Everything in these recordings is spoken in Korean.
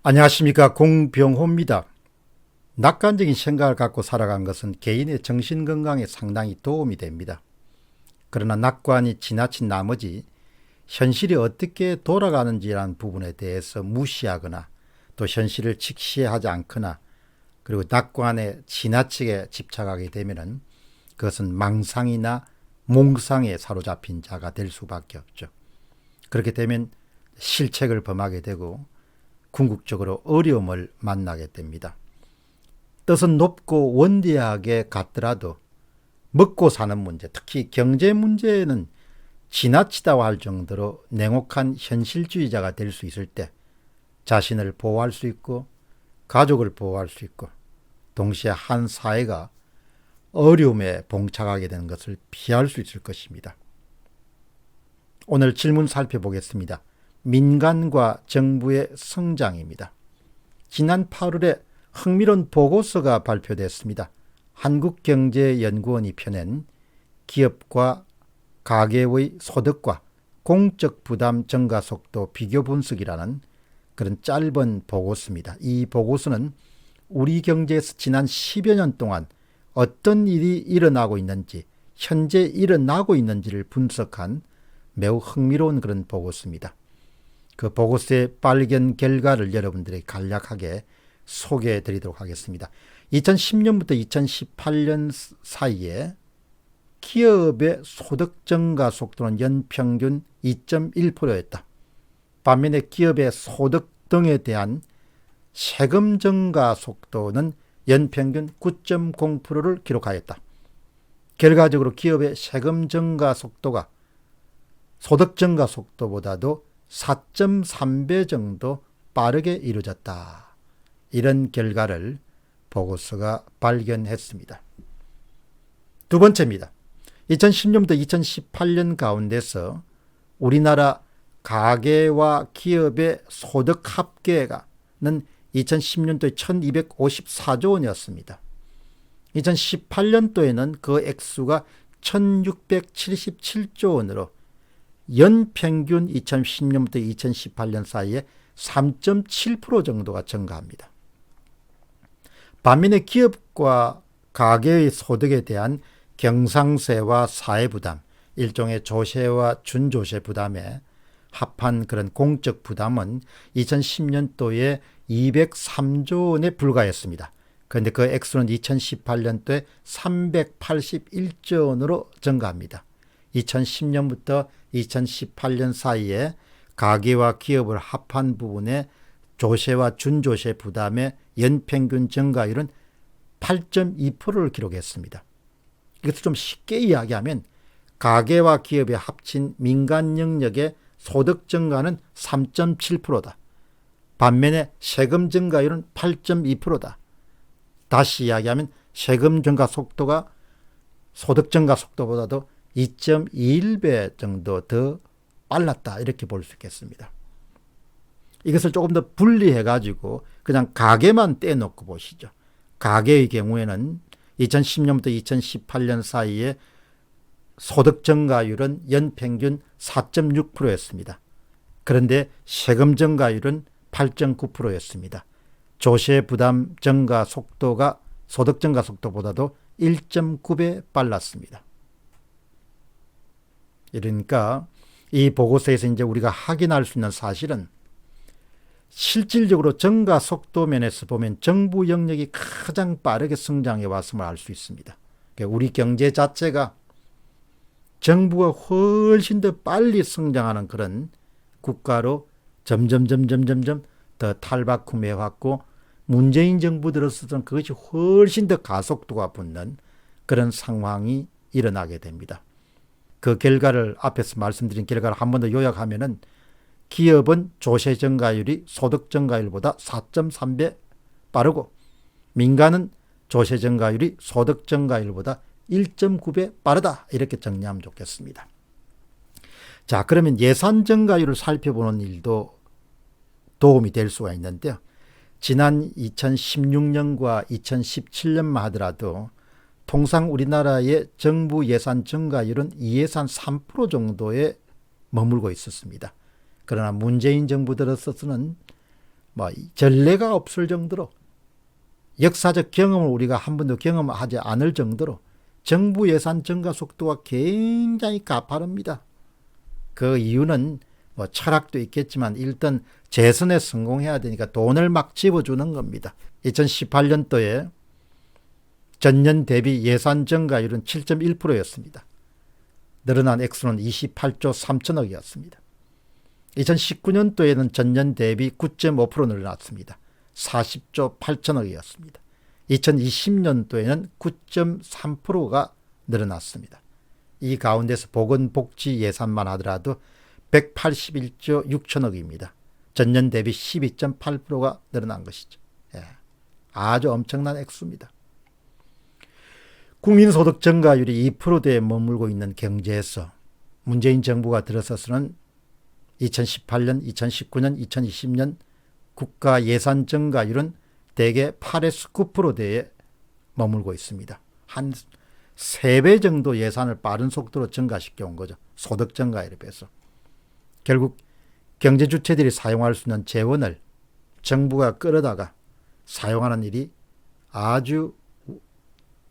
안녕하십니까, 공병호입니다. 낙관적인 생각을 갖고 살아간 것은 개인의 정신건강에 상당히 도움이 됩니다. 그러나 낙관이 지나친 나머지 현실이 어떻게 돌아가는지라는 부분에 대해서 무시하거나 또 현실을 직시하지 않거나 그리고 낙관에 지나치게 집착하게 되면 그것은 망상이나 몽상에 사로잡힌 자가 될 수밖에 없죠. 그렇게 되면 실책을 범하게 되고 궁극적으로 어려움을 만나게 됩니다. 뜻은 높고 원대하게 같더라도 먹고 사는 문제, 특히 경제 문제는 지나치다고 할 정도로 냉혹한 현실주의자가 될 수 있을 때 자신을 보호할 수 있고 가족을 보호할 수 있고 동시에 한 사회가 어려움에 봉착하게 되는 것을 피할 수 있을 것입니다. 오늘 질문 살펴보겠습니다. 민간과 정부의 성장입니다. 지난 8월에 흥미로운 보고서가 발표됐습니다. 한국경제연구원이 펴낸 기업과 가계의 소득과 공적 부담 증가 속도 비교 분석이라는 그런 짧은 보고서입니다. 이 보고서는 우리 경제에서 지난 10여 년 동안 어떤 일이 일어나고 있는지, 현재 일어나고 있는지를 분석한 매우 흥미로운 그런 보고서입니다. 그 보고서의 발견 결과를 여러분들에게 간략하게 소개해 드리도록 하겠습니다. 2010년부터 2018년 사이에 기업의 소득 증가 속도는 연평균 2.1%였다. 반면에 기업의 소득 등에 대한 세금 증가 속도는 연평균 9.0%를 기록하였다. 결과적으로 기업의 세금 증가 속도가 소득 증가 속도보다도 4.3배 정도 빠르게 이루어졌다. 이런 결과를 보고서가 발견했습니다. 두 번째입니다. 2010년부터 2018년 가운데서 우리나라 가계와 기업의 소득 합계가는 2010년도에 1254조 원이었습니다. 2018년도에는 그 액수가 1677조 원으로 연평균 2010년부터 2018년 사이에 3.7% 정도가 증가합니다. 반면에 기업과 가계의 소득에 대한 경상세와 사회부담, 일종의 조세와 준조세 부담에 합한 그런 공적 부담은 2010년도에 203조 원에 불과했습니다. 그런데 그 액수는 2018년도에 381조 원으로 증가합니다. 2010년부터 2018년 사이에 가계와 기업을 합한 부분의 조세와 준조세 부담의 연평균 증가율은 8.2%를 기록했습니다. 이것을 좀 쉽게 이야기하면 가계와 기업이 합친 민간 영역의 소득 증가는 3.7%다. 반면에 세금 증가율은 8.2%다. 다시 이야기하면 세금 증가 속도가 소득 증가 속도보다도 2.21배 정도 더 빨랐다. 이렇게 볼 수 있겠습니다. 이것을 조금 더 분리해 가지고 그냥 가계만 떼놓고 보시죠. 가계의 경우에는 2010년부터 2018년 사이에 소득 증가율은 연평균 4.6%였습니다. 그런데 세금 증가율은 8.9%였습니다. 조세 부담 증가 속도가 소득 증가 속도보다도 1.9배 빨랐습니다. 그러니까 이 보고서에서 이제 우리가 확인할 수 있는 사실은 실질적으로 증가 속도 면에서 보면 정부 영역이 가장 빠르게 성장해 왔음을 알 수 있습니다. 우리 경제 자체가 정부가 훨씬 더 빨리 성장하는 그런 국가로 점점 더 탈바꿈해 왔고 문재인 정부 들어서는 그것이 훨씬 더 가속도가 붙는 그런 상황이 일어나게 됩니다. 그 결과를 앞에서 말씀드린 결과를 한 번 더 요약하면은 기업은 조세 증가율이 소득 증가율보다 4.3배 빠르고 민간은 조세 증가율이 소득 증가율보다 1.9배 빠르다. 이렇게 정리하면 좋겠습니다. 자, 그러면 예산 증가율을 살펴보는 일도 도움이 될 수가 있는데요. 지난 2016년과 2017년만 하더라도 통상 우리나라의 정부 예산 증가율은 예산 3% 정도에 머물고 있었습니다. 그러나 문재인 정부 들어서는 전례가 없을 정도로 역사적 경험을 우리가 한 번도 경험하지 않을 정도로 정부 예산 증가 속도가 굉장히 가파릅니다. 그 이유는 철학도 있겠지만 일단 재선에 성공해야 되니까 돈을 막 집어주는 겁니다. 2018년도에 전년 대비 예산 증가율은 7.1%였습니다. 늘어난 액수는 28조 3천억이었습니다. 2019년도에는 전년 대비 9.5% 늘어났습니다. 40조 8천억이었습니다. 2020년도에는 9.3%가 늘어났습니다. 이 가운데서 보건복지 예산만 하더라도 181조 6천억입니다. 전년 대비 12.8%가 늘어난 것이죠. 아주 엄청난 액수입니다. 국민소득 증가율이 2%대에 머물고 있는 경제에서 문재인 정부가 들어서서는 2018년, 2019년, 2020년 국가 예산 증가율은 대개 8에서 9%대에 머물고 있습니다. 한 3배 정도 예산을 빠른 속도로 증가시켜 온 거죠. 소득 증가율에 비해서. 결국 경제 주체들이 사용할 수 있는 재원을 정부가 끌어다가 사용하는 일이 아주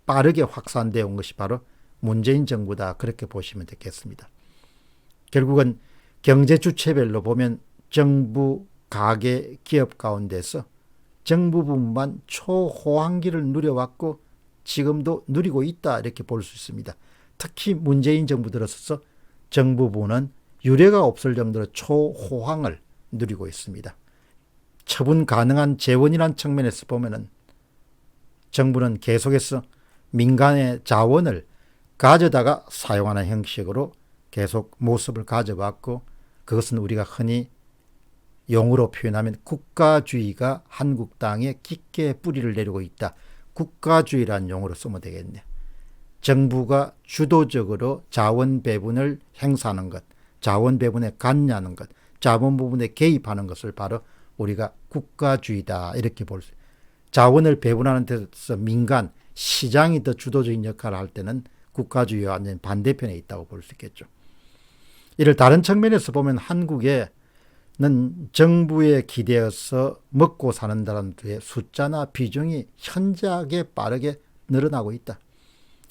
빠르게 확산되어 온 것이 바로 문재인 정부다, 그렇게 보시면 되겠습니다. 결국은 경제 주체별로 보면 정부, 가계, 기업 가운데서 정부 부문만 초호황기를 누려왔고 지금도 누리고 있다, 이렇게 볼 수 있습니다. 특히 문재인 정부 들어서서 정부 부문은 유례가 없을 정도로 초호황을 누리고 있습니다. 처분 가능한 재원이라는 측면에서 보면은 정부는 계속해서 민간의 자원을 가져다가 사용하는 형식으로 계속 모습을 가져왔고, 그것은 우리가 흔히 용어로 표현하면 국가주의가 한국 땅에 깊게 뿌리를 내리고 있다. 국가주의라는 용어로 쓰면 되겠네요. 정부가 주도적으로 자원 배분을 행사하는 것, 자원 배분에 관여하는 것, 자본 부분에 개입하는 것을 바로 우리가 국가주의다, 이렇게 볼 수 있습니다. 자원을 배분하는 데서 민간, 시장이 더 주도적인 역할을 할 때는 국가주의와 완전히 반대편에 있다고 볼 수 있겠죠. 이를 다른 측면에서 보면 한국에는 정부에 기대어서 먹고 사는 사람들의 숫자나 비중이 현저하게 빠르게 늘어나고 있다.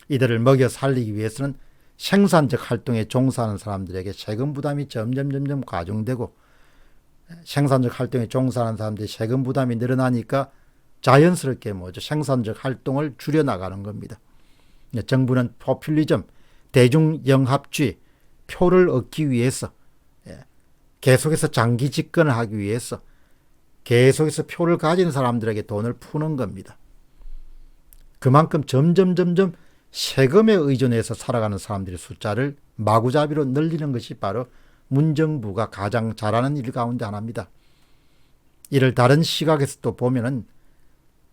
이들을 먹여 살리기 위해서는 생산적 활동에 종사하는 사람들에게 세금 부담이 점점 가중되고, 생산적 활동에 종사하는 사람들의 세금 부담이 늘어나니까 자연스럽게 생산적 활동을 줄여나가는 겁니다. 정부는 포퓰리즘, 대중영합주의, 표를 얻기 위해서, 계속해서 장기 집권을 하기 위해서 계속해서 표를 가진 사람들에게 돈을 푸는 겁니다. 그만큼 점점 세금에 의존해서 살아가는 사람들의 숫자를 마구잡이로 늘리는 것이 바로 문정부가 가장 잘하는 일 가운데 하나입니다. 이를 다른 시각에서 또 보면은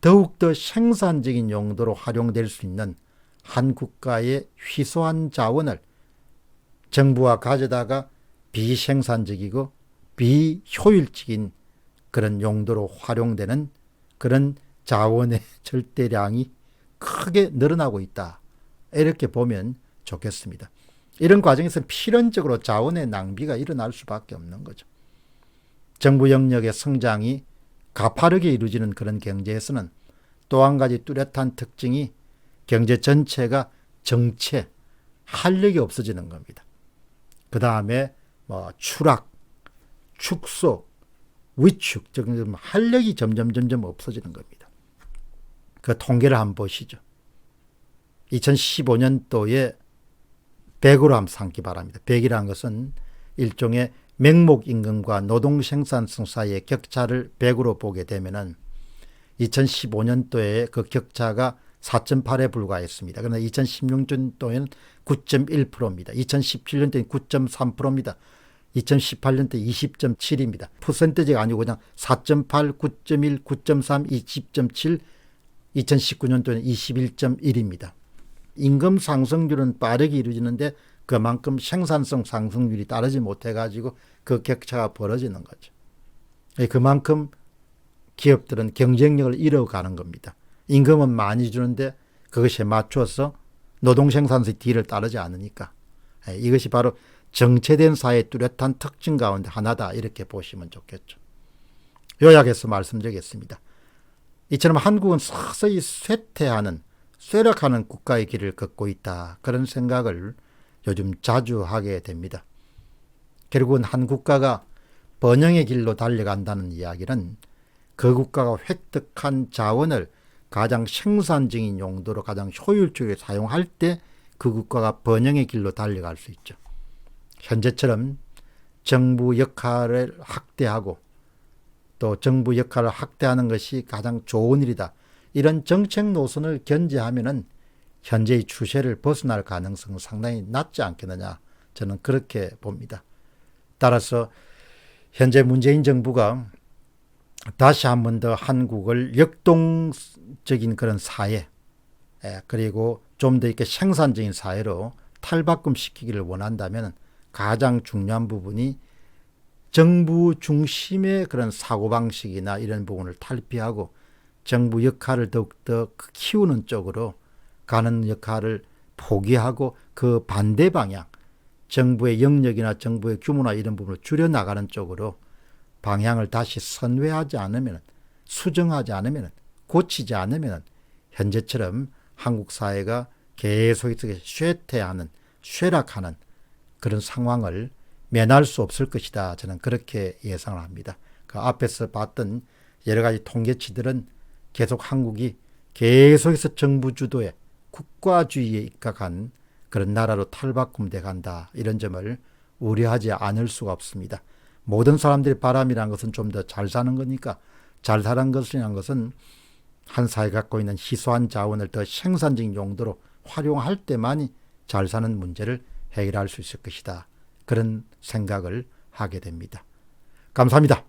더욱더 생산적인 용도로 활용될 수 있는 한 국가의 희소한 자원을 정부가 가져다가 비생산적이고 비효율적인 그런 용도로 활용되는 그런 자원의 절대량이 크게 늘어나고 있다, 이렇게 보면 좋겠습니다. 이런 과정에서 필연적으로 자원의 낭비가 일어날 수밖에 없는 거죠. 정부 영역의 성장이 가파르게 이루어지는 그런 경제에서는 또 한 가지 뚜렷한 특징이 경제 전체가 정체, 활력이 없어지는 겁니다. 그 다음에 추락, 축소, 위축, 활력이 점점 없어지는 겁니다. 그 통계를 한번 보시죠. 2015년도에 100으로 한번 삼기 바랍니다. 100이라는 것은 일종의 명목임금과 노동생산성 사이의 격차를 100으로 보게 되면은 2015년도에 그 격차가 4.8에 불과했습니다. 그러나 2016년도에는 9.1%입니다. 2017년도에는 9.3%입니다. 2018년도 20.7입니다. 퍼센트지가 아니고 그냥 4.8, 9.1, 9.3, 20.7, 2019년도에는 21.1입니다. 임금 상승률은 빠르게 이루어지는데 그만큼 생산성 상승률이 따르지 못해가지고 그 격차가 벌어지는 거죠. 그만큼 기업들은 경쟁력을 잃어가는 겁니다. 임금은 많이 주는데 그것에 맞춰서 노동생산성의 뒤를 따르지 않으니까. 이것이 바로 정체된 사회의 뚜렷한 특징 가운데 하나다, 이렇게 보시면 좋겠죠. 요약해서 말씀드리겠습니다. 이처럼 한국은 서서히 쇠퇴하는, 쇠락하는 국가의 길을 걷고 있다. 그런 생각을 요즘 자주 하게 됩니다. 결국은 한 국가가 번영의 길로 달려간다는 이야기는 그 국가가 획득한 자원을 가장 생산적인 용도로 가장 효율적으로 사용할 때 그 국가가 번영의 길로 달려갈 수 있죠. 현재처럼 정부 역할을 확대하고 또 정부 역할을 확대하는 것이 가장 좋은 일이다. 이런 정책 노선을 견제하면은 현재의 추세를 벗어날 가능성은 상당히 낮지 않겠느냐. 저는 그렇게 봅니다. 따라서 현재 문재인 정부가 다시 한 번 더 한국을 역동적인 그런 사회, 그리고 좀 더 이렇게 생산적인 사회로 탈바꿈시키기를 원한다면 가장 중요한 부분이 정부 중심의 그런 사고방식이나 이런 부분을 탈피하고 정부 역할을 더욱더 키우는 쪽으로 가는 역할을 포기하고 그 반대 방향, 정부의 영역이나 정부의 규모나 이런 부분을 줄여나가는 쪽으로 방향을 다시 선회하지 않으면, 수정하지 않으면, 고치지 않으면 현재처럼 한국 사회가 계속해서 쇠퇴하는, 쇠락하는 그런 상황을 면할 수 없을 것이다. 저는 그렇게 예상을 합니다. 그 앞에서 봤던 여러 가지 통계치들은 계속 한국이 계속해서 정부 주도의 국가주의에 입각한 그런 나라로 탈바꿈돼 간다. 이런 점을 우려하지 않을 수가 없습니다. 모든 사람들의 바람이라는 것은 좀 더 잘 사는 거니까, 잘 사는 것이라는 것은 한 사회가 갖고 있는 희소한 자원을 더 생산적인 용도로 활용할 때만이 잘 사는 문제를 해결할 수 있을 것이다. 그런 생각을 하게 됩니다. 감사합니다.